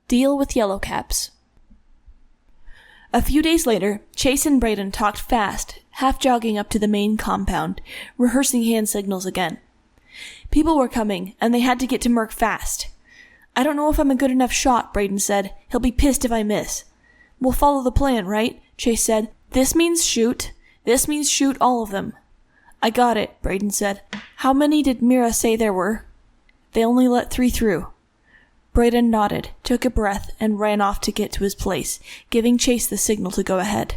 Deal with Yellow Caps. A few days later, Chase and Brayden talked fast, half jogging up to the main compound, rehearsing hand signals again. People were coming, and they had to get to Merc fast. "I don't know if I'm a good enough shot," Brayden said. "He'll be pissed if I miss." "We'll follow the plan, right?" Chase said. "This means shoot. This means shoot all of them." "I got it," Brayden said. "How many did Mira say there were?" "They only let 3 through." Brayden nodded, took a breath, and ran off to get to his place, giving Chase the signal to go ahead.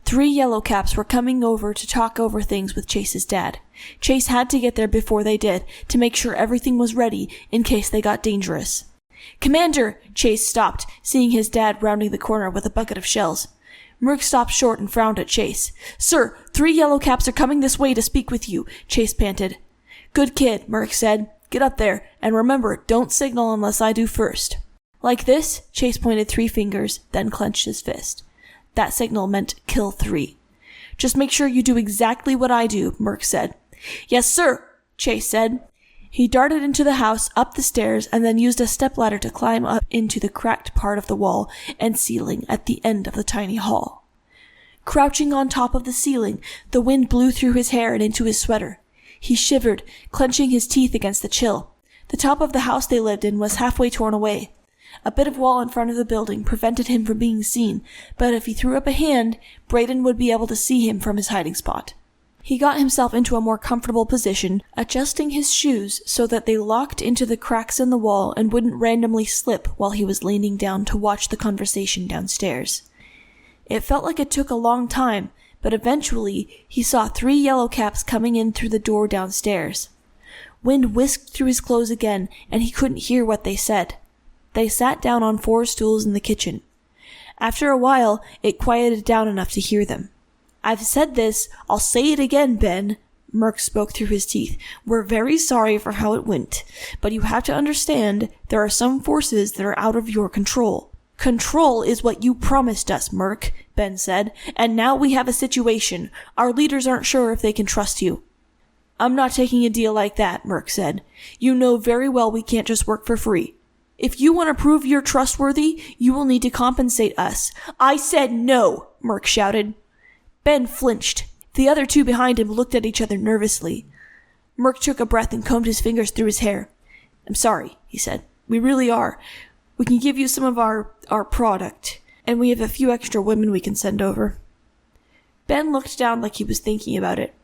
3 Yellow Caps were coming over to talk over things with Chase's dad. Chase had to get there before they did, to make sure everything was ready in case they got dangerous. "Commander!" Chase stopped, seeing his dad rounding the corner with a bucket of shells. Merc stopped short and frowned at Chase. "Sir, 3 Yellow Caps are coming this way to speak with you," Chase panted. "Good kid," Merc said. "Get up there, and remember, don't signal unless I do first." "Like this?" Chase pointed 3 fingers, then clenched his fist. That signal meant kill 3. "Just make sure you do exactly what I do," Merc said. "Yes, sir," Chase said. He darted into the house, up the stairs, and then used a stepladder to climb up into the cracked part of the wall and ceiling at the end of the tiny hall. Crouching on top of the ceiling, the wind blew through his hair and into his sweater. He shivered, clenching his teeth against the chill. The top of the house they lived in was halfway torn away. A bit of wall in front of the building prevented him from being seen, but if he threw up a hand, Brayden would be able to see him from his hiding spot. He got himself into a more comfortable position, adjusting his shoes so that they locked into the cracks in the wall and wouldn't randomly slip while he was leaning down to watch the conversation downstairs. It felt like it took a long time, but eventually he saw 3 Yellow Caps coming in through the door downstairs. Wind whisked through his clothes again, and he couldn't hear what they said. They sat down on 4 stools in the kitchen. After a while, it quieted down enough to hear them. "I've said this, I'll say it again, Ben," Merc spoke through his teeth. "We're very sorry for how it went, but you have to understand there are some forces that are out of your control." "Control is what you promised us, Merc," Ben said, "and now we have a situation. Our leaders aren't sure if they can trust you." "I'm not taking a deal like that," Merc said. "You know very well we can't just work for free. If you want to prove you're trustworthy, you will need to compensate us." "I said no," Merc shouted. Ben flinched. The other 2 behind him looked at each other nervously. Merc took a breath and combed his fingers through his hair. "I'm sorry," he said. "We really are. We can give you some of our product, and we have a few extra women we can send over." Ben looked down like he was thinking about it.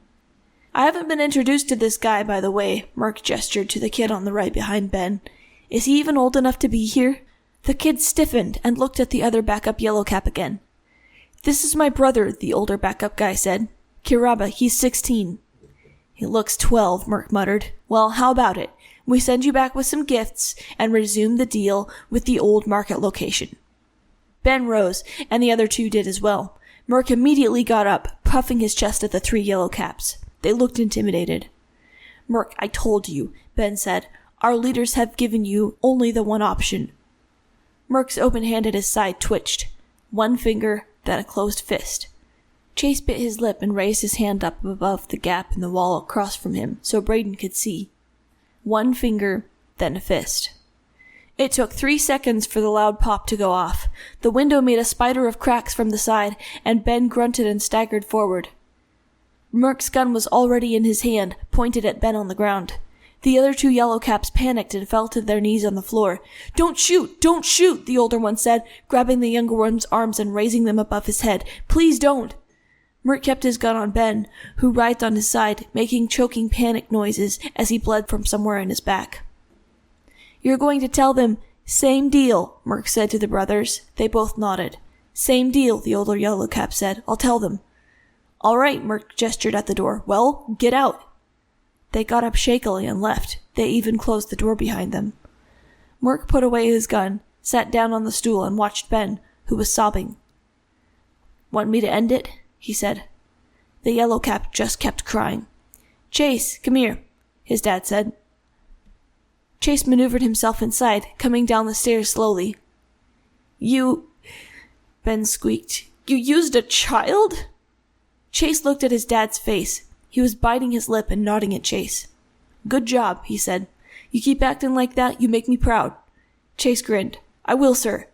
"I haven't been introduced to this guy, by the way," Merc gestured to the kid on the right behind Ben. "Is he even old enough to be here?" The kid stiffened and looked at the other backup Yellow Cap again. "This is my brother," the older backup guy said. "Kiraba, he's 16. "He looks 12, Merc muttered. "Well, how about it? We send you back with some gifts and resume the deal with the old market location." Ben rose, and the other 2 did as well. Merc immediately got up, puffing his chest at the 3 Yellow Caps. They looked intimidated. "Merc, I told you," Ben said. "Our leaders have given you only the one option." Merc's open hand at his side twitched. 1 finger, then a closed fist. Chase bit his lip and raised his hand up above the gap in the wall across from him so Brayden could see. 1 finger, then a fist. It took 3 seconds for the loud pop to go off. The window made a spider of cracks from the side, and Ben grunted and staggered forward. Merc's gun was already in his hand, pointed at Ben on the ground. The other 2 Yellow Caps panicked and fell to their knees on the floor. "Don't shoot! Don't shoot!" the older one said, grabbing the younger one's arms and raising them above his head. "Please don't!" Merc kept his gun on Ben, who writhed on his side, making choking panic noises as he bled from somewhere in his back. "You're going to tell them, 'Same deal,'" Merc said to the brothers. They both nodded. "Same deal," the older Yellow Cap said. "I'll tell them." "All right," Merc gestured at the door. "Well, get out." They got up shakily and left. They even closed the door behind them. Merc put away his gun, sat down on the stool, and watched Ben, who was sobbing. "Want me to end it?" he said. The Yellow Cap just kept crying. "Chase, come here," his dad said. Chase maneuvered himself inside, coming down the stairs slowly. "You," Ben squeaked, "you used a child?" Chase looked at his dad's face. He was biting his lip and nodding at Chase. "Good job," he said. "You keep acting like that, you make me proud." Chase grinned. I will, sir.